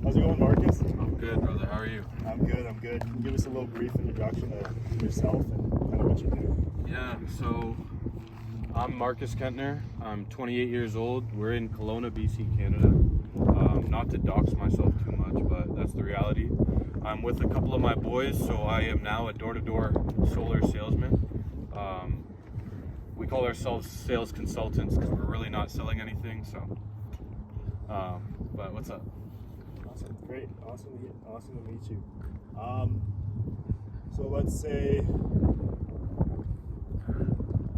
How's it going, Marcus? I'm good, brother. How are you? I'm good. Can you give us a little brief introduction to yourself and kind of what you do? Yeah, so I'm Marcus Kentner. I'm 28 years old. We're in Kelowna, BC, Canada. Not to dox myself too much, but that's the reality. I'm with a couple of my boys, so I am now a door-to-door solar salesman. We call ourselves sales consultants because we're really not selling anything. But what's up? Awesome. Great. Awesome to meet you. So let's say,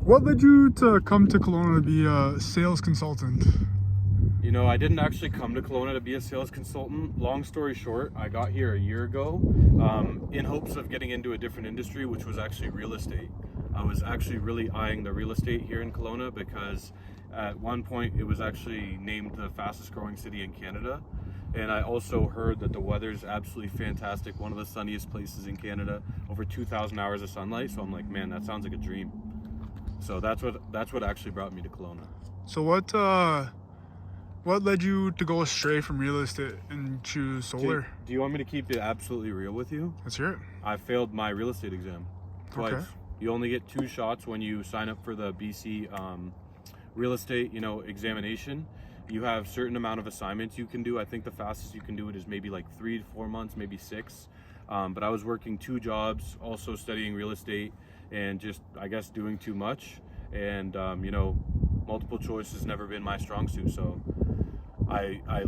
What led you to come to Kelowna to be a sales consultant? You know, I didn't actually come to Kelowna to be a sales consultant. Long story short, I got here a year ago in hopes of getting into a different industry, which was actually real estate. I was actually really eyeing the real estate here in Kelowna because at one point it was actually named the fastest growing city in Canada. And I also heard that the weather's absolutely fantastic, one of the sunniest places in Canada, over 2,000 hours of sunlight. So I'm like, man, that sounds like a dream. So that's what actually brought me to Kelowna. So what led you to go astray from real estate and choose solar? Do you want me to keep it absolutely real with you? Let's hear it. I failed my real estate exam twice. Okay. You only get 2 shots when you sign up for the BC real estate, examination. You have certain amount of assignments you can do. I think the fastest you can do it is maybe like 3 to 4 months, maybe 6. But I was working 2 jobs, also studying real estate, and just, I guess, doing too much. And multiple choice has never been my strong suit. So I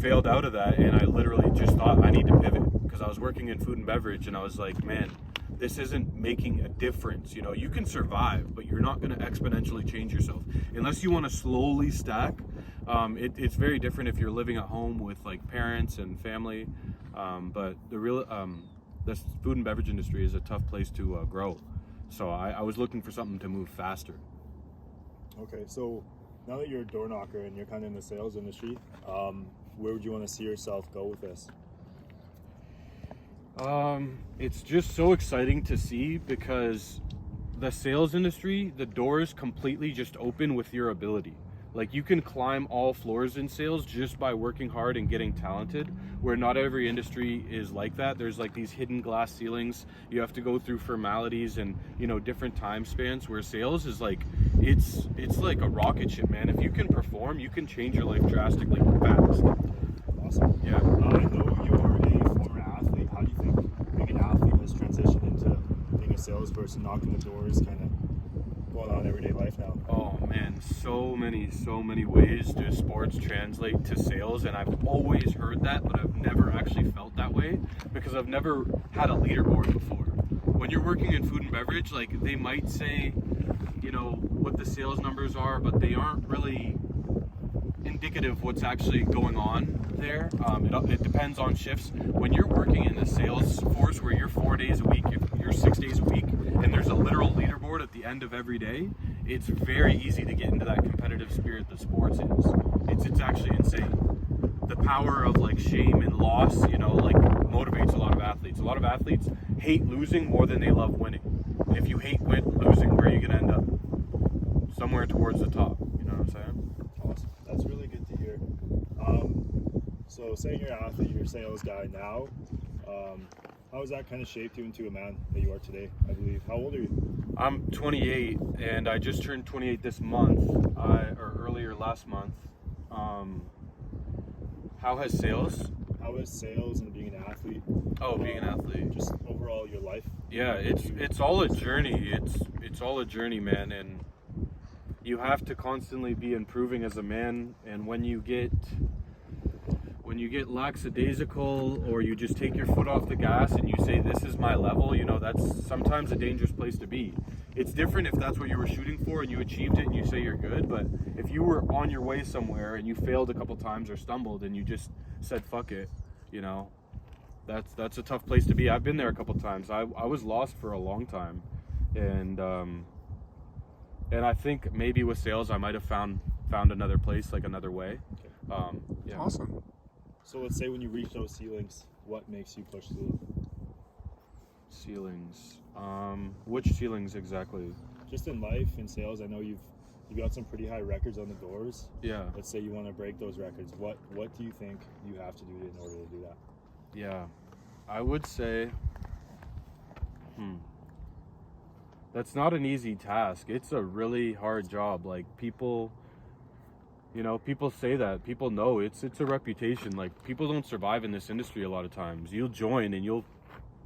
failed out of that, and I literally just thought I need to pivot because I was working in food and beverage, and I was like, man, this isn't making a difference. You can survive, but you're not going to exponentially change yourself unless you want to slowly stack. It's very different if you're living at home with like parents and family, but the food and beverage industry is a tough place to grow. So I was looking for something to move faster. okay, so now that you're a door knocker and you're kind of in the sales industry, where would you want to see yourself go with this? It's just so exciting to see because the sales industry, the doors completely just open with your ability. Like you can climb all floors in sales just by working hard and getting talented, where not every industry is like that. There's like these hidden glass ceilings. You have to go through formalities and, different time spans, where sales is like, it's like a rocket ship, man. If you can perform, you can change your life drastically fast. Awesome. Yeah. I know you're a former athlete. How do you think being an athlete has transitioned into being a salesperson, knocking the doors, kind of going on everyday life now? Oh man, so many ways do sports translate to sales, and I've always heard that, but I've never actually felt that way because I've never had a leaderboard before. When you're working in food and beverage, like they might say, what the sales numbers are, but they aren't really indicative of what's actually going on there. It depends on shifts. When you're working in the sales force where you're 4 days a week, you're 6 days a week, and there's a literal leaderboard at the end of every day, it's very easy to get into that competitive spirit that sports is. It's actually insane. The power of like shame and loss, motivates a lot of athletes. A lot of athletes hate losing more than they love winning. If you hate losing, where are you gonna end up? Somewhere towards the top. You know what I'm saying? Awesome. That's really good to hear. So saying you're an athlete, you're a sales guy now, how has that kind of shaped you into a man that you are today, I believe? How old are you? I'm 28, and I just turned 28 this month, or earlier last month. How has sales? How is sales and being an athlete? Oh, being an athlete. Just overall your life? Yeah, it's all a journey. It's all a journey, man, and you have to constantly be improving as a man. And when you get lackadaisical, or you just take your foot off the gas and you say this is my level, that's sometimes a dangerous place to be. It's different if that's what you were shooting for and you achieved it and you say you're good, but if you were on your way somewhere and you failed a couple times or stumbled and you just said fuck it, that's a tough place to be. I've been there a couple times. I was lost for a long time, and I think maybe with sales I might have found another place, like another way. Yeah. Awesome. So let's say when you reach those ceilings, what makes you push through? Ceilings. Which ceilings exactly? Just in life, in sales, I know you've you got some pretty high records on the doors. Yeah. Let's say you want to break those records. What do you think you have to do in order to do that? Yeah. I would say, that's not an easy task. It's a really hard job. Like people say that. People know it's a reputation. Like people don't survive in this industry a lot of times. You'll join and you'll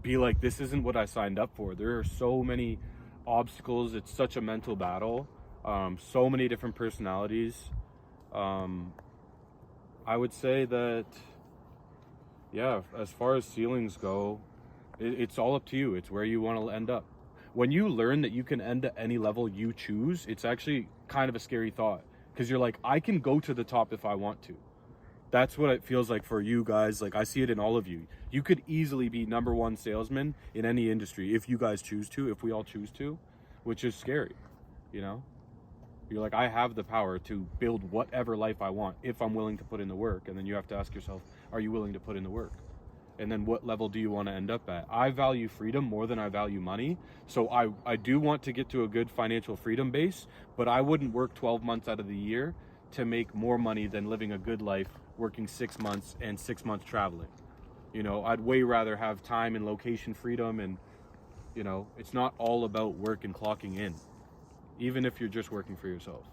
be like, this isn't what I signed up for. There are so many obstacles. It's such a mental battle. So many different personalities. I would say that, yeah, as far as ceilings go, it's all up to you. It's where you want to end up. When you learn that you can end at any level you choose, it's actually kind of a scary thought, because you're like, I can go to the top if I want to. That's what it feels like for you guys. Like I see it in all of you. You could easily be number one salesman in any industry if you guys choose to, if we all choose to, which is scary, you know? You're like, I have the power to build whatever life I want if I'm willing to put in the work. And then you have to ask yourself, are you willing to put in the work? And then what level do you want to end up at? I value freedom more than I value money. So I do want to get to a good financial freedom base, but I wouldn't work 12 months out of the year to make more money than living a good life working 6 months and 6 months traveling. You know, I'd way rather have time and location freedom, and, you know, it's not all about work and clocking in, even if you're just working for yourself.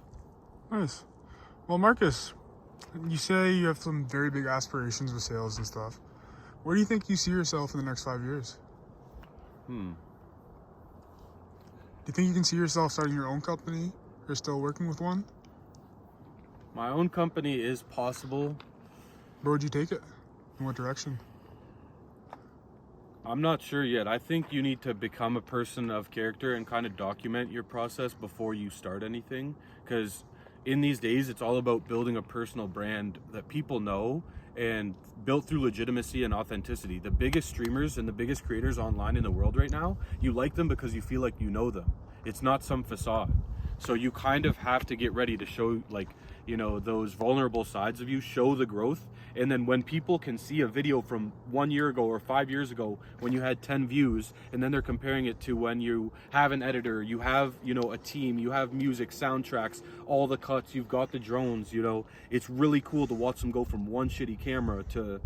Nice. Well, Marcus, you say you have some very big aspirations with sales and stuff. Where do you think you see yourself in the next 5 years? Do you think you can see yourself starting your own company or still working with one? My own company is possible. Where would you take it? In what direction? I'm not sure yet. I think you need to become a person of character and kind of document your process before you start anything. Because in these days, it's all about building a personal brand that people know and built through legitimacy and authenticity. The biggest streamers and the biggest creators online in the world right now, you like them because you feel like you know them. It's not some facade. So you kind of have to get ready to show, like, you know, those vulnerable sides of you, show the growth. And then when people can see a video from 1 year ago or 5 years ago when you had 10 views, and then they're comparing it to when you have an editor, you have, you know, a team, you have music, soundtracks, all the cuts, you've got the drones, you know, it's really cool to watch them go from one shitty camera to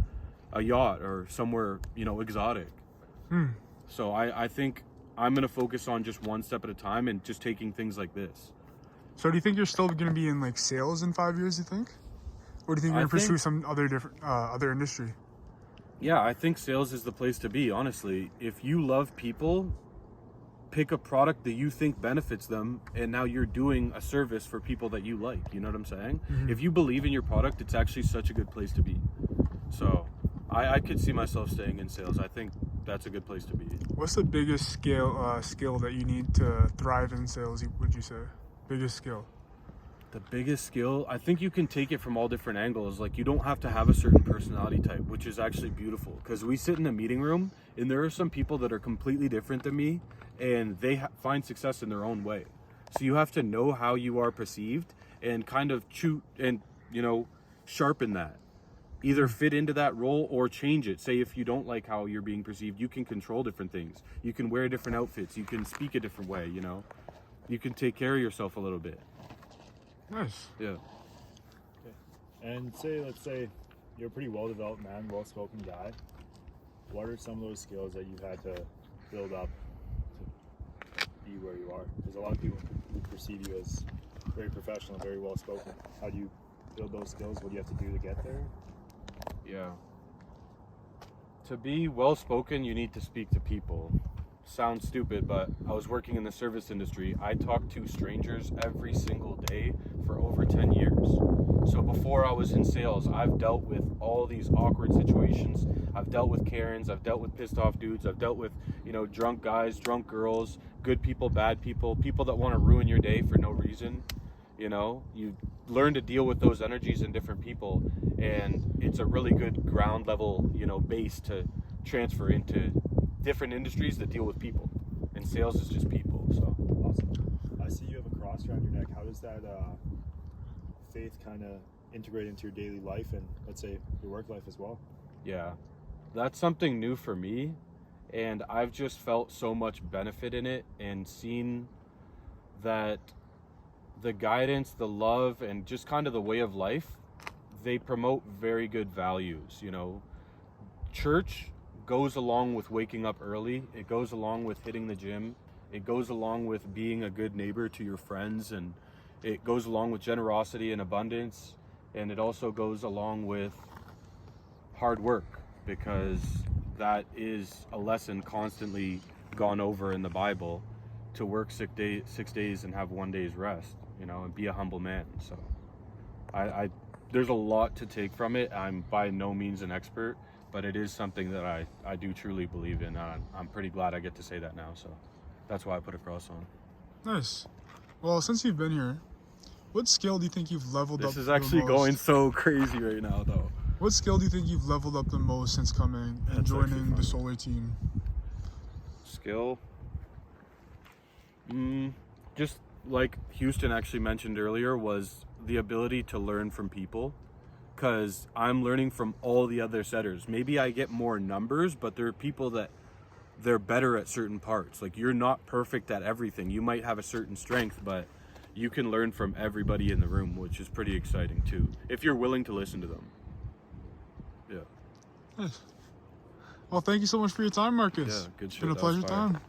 a yacht or somewhere, you know, exotic. So I think I'm going to focus on just one step at a time and just taking things like this. So do you think you're still going to be in like sales in 5 years, you think? Or do you think you're going to pursue some other different other industry? Yeah, I think sales is the place to be, honestly. If you love people, pick a product that you think benefits them, and now you're doing a service for people that you like. You know what I'm saying? If you believe in your product, it's actually such a good place to be. So I could see myself staying in sales. I think that's a good place to be. What's the biggest skill that you need to thrive in sales, would you say? Biggest skill? The biggest skill, I think you can take it from all different angles. Like, you don't have to have a certain personality type, which is actually beautiful, because we sit in a meeting room and there are some people that are completely different than me, and they find success in their own way. So you have to know how you are perceived and kind of sharpen that. Either fit into that role or change it. Say if you don't like how you're being perceived, you can control different things. You can wear different outfits. You can speak a different way, you know. You can take care of yourself a little bit. Nice. Yeah. Okay. And let's say you're a pretty well-developed man, well-spoken guy. What are some of those skills that you've had to build up to be where you are? Because a lot of people would perceive you as very professional, very well-spoken. How do you build those skills? What do you have to do to get there? Yeah. To be well-spoken, you need to speak to people. Sounds stupid, but I was working in the service industry. I talked to strangers every single day for over 10 years. So before I was in sales, I've dealt with all these awkward situations. I've dealt with Karens, I've dealt with pissed off dudes, I've dealt with, drunk guys, drunk girls, good people, bad people, people that want to ruin your day for no reason. You learn to deal with those energies in different people, and it's a really good ground level, base to transfer into different industries that deal with people. And sales is just people, so. Awesome. I see you have a cross around your neck. How does that faith kind of integrate into your daily life and, let's say, your work life as well? Yeah, that's something new for me, and I've just felt so much benefit in it and seen that the guidance, the love, and just kind of the way of life, they promote very good values. You know, church goes along with waking up early. It goes along with hitting the gym. It goes along with being a good neighbor to your friends, and it goes along with generosity and abundance. And it also goes along with hard work, because that is a lesson constantly gone over in the Bible, to work 6 days and have 1 day's rest, you know, and be a humble man. So I there's a lot to take from it. I'm by no means an expert, but it is something that I do truly believe in. I'm pretty glad I get to say that now, so that's why I put a cross on. Nice. Well, since you've been here, what skill do you think you've leveled up? This is actually the most? going so crazy right now, though. What skill do you think you've leveled up the most since coming and That's actually joining the funny. Solar team? Skill? Just like Houston actually mentioned earlier, was the ability to learn from people, because I'm learning from all the other setters. Maybe I get more numbers, but there are people that they're better at certain parts. Like, you're not perfect at everything. You might have a certain strength, but you can learn from everybody in the room, which is pretty exciting too, if you're willing to listen to them. Yeah. Nice. Well, thank you so much for your time, Marcus. Yeah, good shit. Been a That was pleasure fire. time.